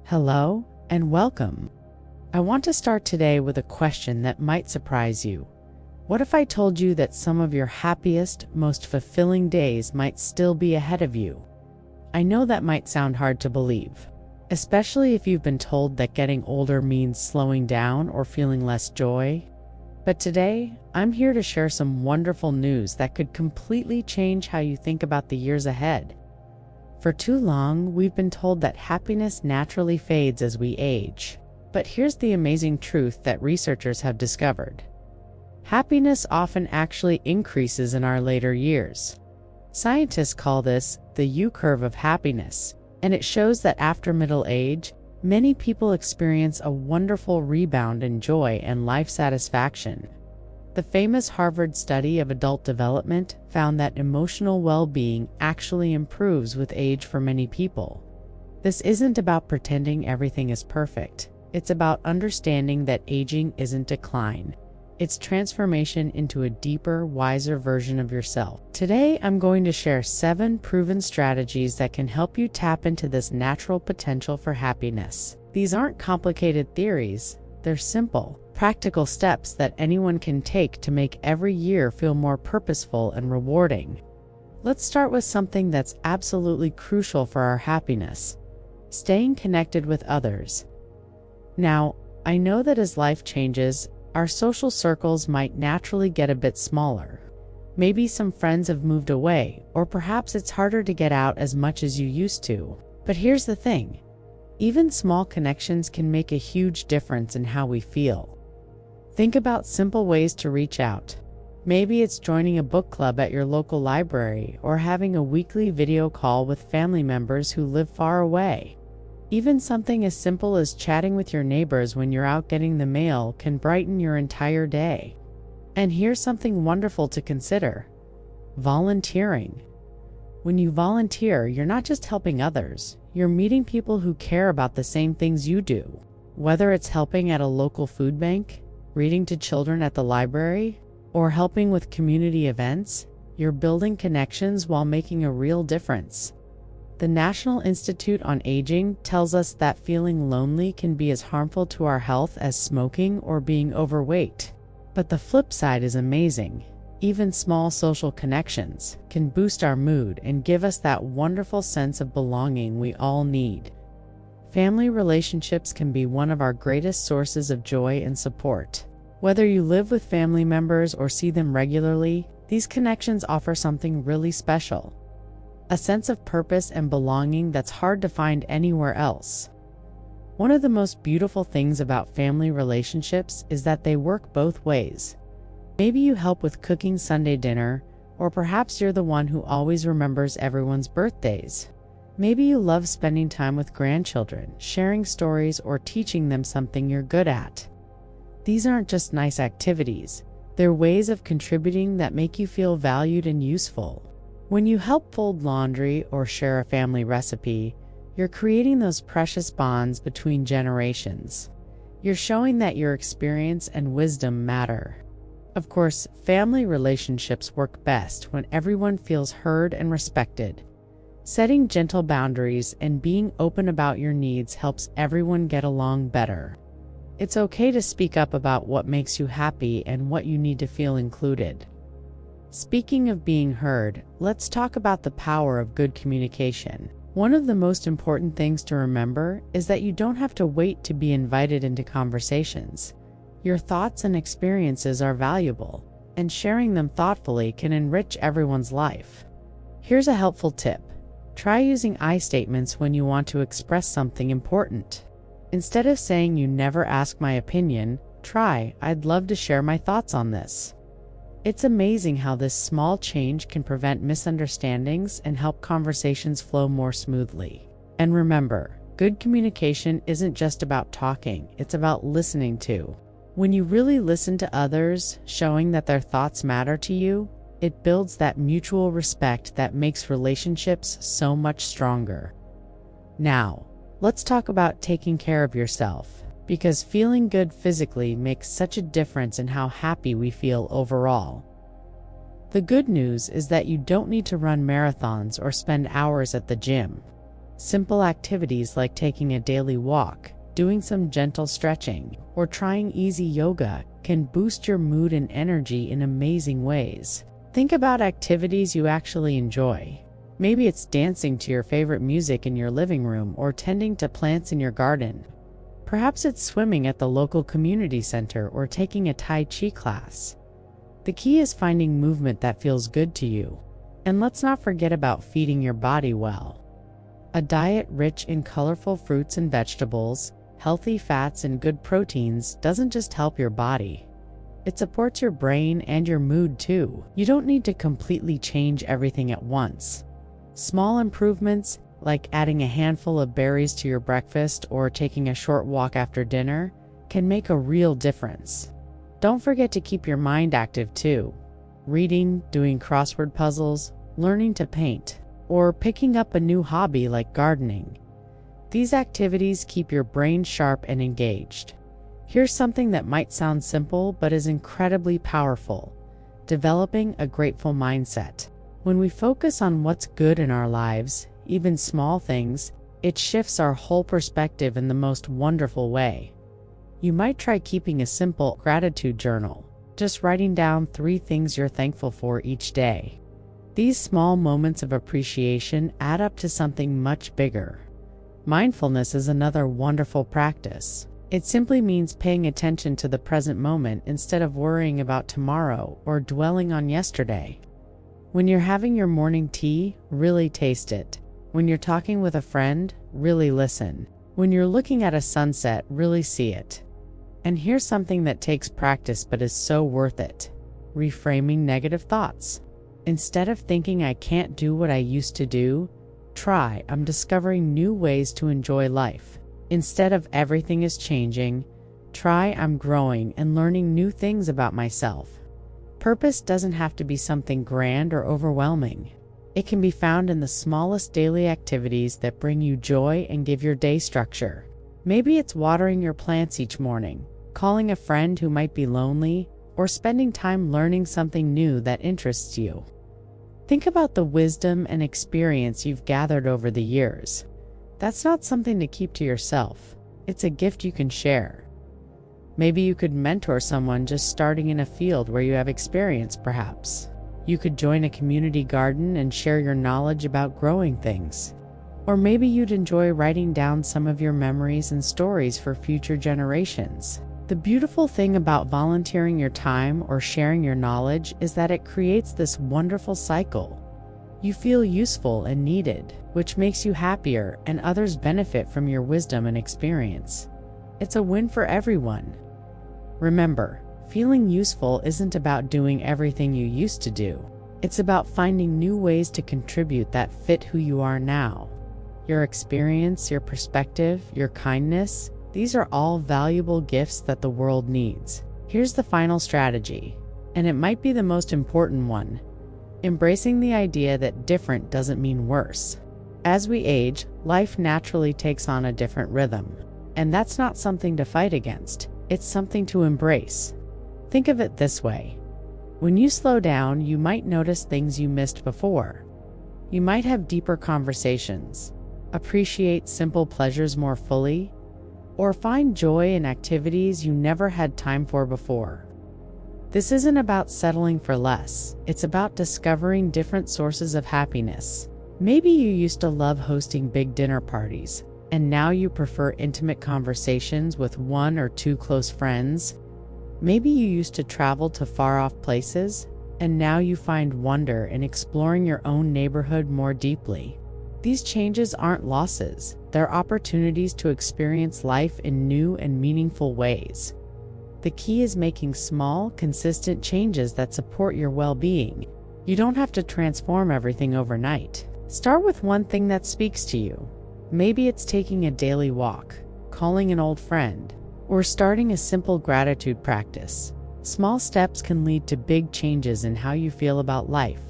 Hello and welcome. I want to start today with a question that might surprise you. What if I told you that some of your happiest, most fulfilling days might still be ahead of you? I know that might sound hard to believe, especially if you've been told that getting older means slowing down or feeling less joy. But today, I'm here to share some wonderful news that could completely change how you think about the years ahead. For too long, we've been told that happiness naturally fades as we age. But here's the amazing truth that researchers have discovered. Happiness often actually increases in our later years. Scientists call this the U-curve of happiness, and it shows that after middle age, many people experience a wonderful rebound in joy and life satisfaction. The famous Harvard study of adult development found that emotional well-being actually improves with age for many people. This isn't about pretending everything is perfect. It's about understanding that aging isn't decline. It's transformation into a deeper, wiser version of yourself. Today, I'm going to share 7 proven strategies that can help you tap into this natural potential for happiness. These aren't complicated theories. They're simple, practical steps that anyone can take to make every year feel more purposeful and rewarding. Let's start with something that's absolutely crucial for our happiness: staying connected with others. Now, I know that as life changes, our social circles might naturally get a bit smaller. Maybe some friends have moved away, or perhaps it's harder to get out as much as you used to. But here's the thing. Even small connections can make a huge difference in how we feel. Think about simple ways to reach out. Maybe it's joining a book club at your local library or having a weekly video call with family members who live far away. Even something as simple as chatting with your neighbors when you're out getting the mail can brighten your entire day. And here's something wonderful to consider: volunteering. When you volunteer, you're not just helping others, you're meeting people who care about the same things you do. Whether it's helping at a local food bank, reading to children at the library, or helping with community events, you're building connections while making a real difference. The National Institute on Aging tells us that feeling lonely can be as harmful to our health as smoking or being overweight. But the flip side is amazing. Even small social connections can boost our mood and give us that wonderful sense of belonging we all need. Family relationships can be one of our greatest sources of joy and support. Whether you live with family members or see them regularly, these connections offer something really special: a sense of purpose and belonging that's hard to find anywhere else. One of the most beautiful things about family relationships is that they work both ways. Maybe you help with cooking Sunday dinner, or perhaps you're the one who always remembers everyone's birthdays. Maybe you love spending time with grandchildren, sharing stories, or teaching them something you're good at. These aren't just nice activities. They're ways of contributing that make you feel valued and useful. When you help fold laundry or share a family recipe, you're creating those precious bonds between generations. You're showing that your experience and wisdom matter. Of course, family relationships work best when everyone feels heard and respected. Setting gentle boundaries and being open about your needs helps everyone get along better. It's okay to speak up about what makes you happy and what you need to feel included. Speaking of being heard, let's talk about the power of good communication. One of the most important things to remember is that you don't have to wait to be invited into conversations. Your thoughts and experiences are valuable, and sharing them thoughtfully can enrich everyone's life. Here's a helpful tip. Try using I statements when you want to express something important. Instead of saying "you never ask my opinion," try "I'd love to share my thoughts on this." It's amazing how this small change can prevent misunderstandings and help conversations flow more smoothly. And remember, good communication isn't just about talking, it's about listening too. When you really listen to others, showing that their thoughts matter to you, it builds that mutual respect that makes relationships so much stronger. Now, let's talk about taking care of yourself, because feeling good physically makes such a difference in how happy we feel overall. The good news is that you don't need to run marathons or spend hours at the gym. Simple activities like taking a daily walk, doing some gentle stretching, or trying easy yoga can boost your mood and energy in amazing ways. Think about activities you actually enjoy. Maybe it's dancing to your favorite music in your living room or tending to plants in your garden. Perhaps it's swimming at the local community center or taking a Tai Chi class. The key is finding movement that feels good to you. And let's not forget about feeding your body well. A diet rich in colorful fruits and vegetables, healthy fats, and good proteins doesn't just help your body. It supports your brain and your mood too. You don't need to completely change everything at once. Small improvements, like adding a handful of berries to your breakfast or taking a short walk after dinner, can make a real difference. Don't forget to keep your mind active too. Reading, doing crossword puzzles, learning to paint, or picking up a new hobby like gardening. These activities keep your brain sharp and engaged. Here's something that might sound simple but is incredibly powerful: developing a grateful mindset. When we focus on what's good in our lives, even small things, it shifts our whole perspective in the most wonderful way. You might try keeping a simple gratitude journal, just writing down 3 things you're thankful for each day. These small moments of appreciation add up to something much bigger. Mindfulness is another wonderful practice. It simply means paying attention to the present moment instead of worrying about tomorrow or dwelling on yesterday. When you're having your morning tea, really taste it. When you're talking with a friend, really listen. When you're looking at a sunset, really see it. And here's something that takes practice but is so worth it: reframing negative thoughts. Instead of thinking "I can't do what I used to do," try "I'm discovering new ways to enjoy life." Instead of "everything is changing," try "I'm growing and learning new things about myself." Purpose doesn't have to be something grand or overwhelming. It can be found in the smallest daily activities that bring you joy and give your day structure. Maybe it's watering your plants each morning, calling a friend who might be lonely, or spending time learning something new that interests you. Think about the wisdom and experience you've gathered over the years. That's not something to keep to yourself. It's a gift you can share. Maybe you could mentor someone just starting in a field where you have experience, perhaps. You could join a community garden and share your knowledge about growing things. Or maybe you'd enjoy writing down some of your memories and stories for future generations. The beautiful thing about volunteering your time or sharing your knowledge is that it creates this wonderful cycle. You feel useful and needed, which makes you happier, and others benefit from your wisdom and experience. It's a win for everyone. Remember, feeling useful isn't about doing everything you used to do. It's about finding new ways to contribute that fit who you are now. Your experience, your perspective, your kindness, these are all valuable gifts that the world needs. Here's the final strategy, and it might be the most important one: embracing the idea that different doesn't mean worse. As we age, life naturally takes on a different rhythm, and that's not something to fight against. It's something to embrace. Think of it this way: when you slow down, you might notice things you missed before. You might have deeper conversations, appreciate simple pleasures more fully, or find joy in activities you never had time for before. This isn't about settling for less. It's about discovering different sources of happiness. Maybe you used to love hosting big dinner parties, and now you prefer intimate conversations with 1 or 2 close friends. Maybe you used to travel to far-off places, and now you find wonder in exploring your own neighborhood more deeply. These changes aren't losses. They're opportunities to experience life in new and meaningful ways. The key is making small, consistent changes that support your well-being. You don't have to transform everything overnight. Start with one thing that speaks to you. Maybe it's taking a daily walk, calling an old friend, or starting a simple gratitude practice. Small steps can lead to big changes in how you feel about life.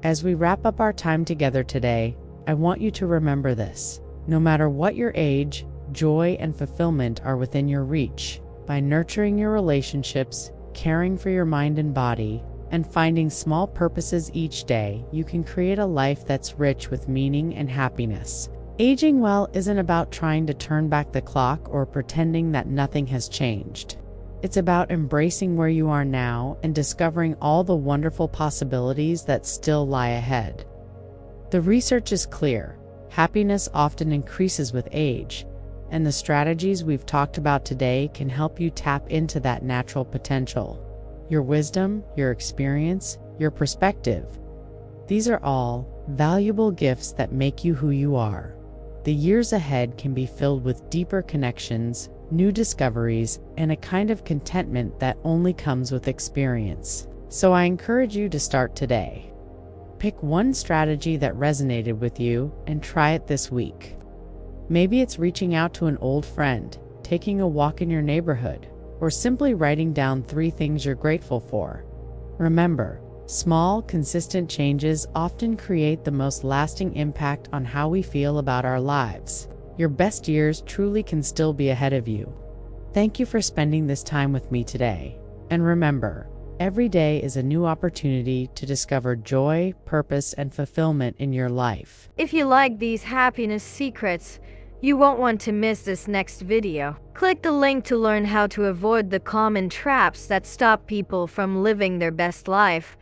As we wrap up our time together today, I want you to remember this: no matter what your age, joy and fulfillment are within your reach. By nurturing your relationships, caring for your mind and body, and finding small purposes each day, you can create a life that's rich with meaning and happiness. Aging well isn't about trying to turn back the clock or pretending that nothing has changed. It's about embracing where you are now and discovering all the wonderful possibilities that still lie ahead. The research is clear. Happiness often increases with age, and the strategies we've talked about today can help you tap into that natural potential. Your wisdom, your experience, your perspective. These are all valuable gifts that make you who you are. The years ahead can be filled with deeper connections, new discoveries, and a kind of contentment that only comes with experience. So I encourage you to start today. Pick one strategy that resonated with you and try it this week. Maybe it's reaching out to an old friend, taking a walk in your neighborhood, or simply writing down 3 things you're grateful for. Remember, small, consistent changes often create the most lasting impact on how we feel about our lives. Your best years truly can still be ahead of you. Thank you for spending this time with me today. And remember, every day is a new opportunity to discover joy, purpose, and fulfillment in your life. If you like these happiness secrets, you won't want to miss this next video. Click the link to learn how to avoid the common traps that stop people from living their best life.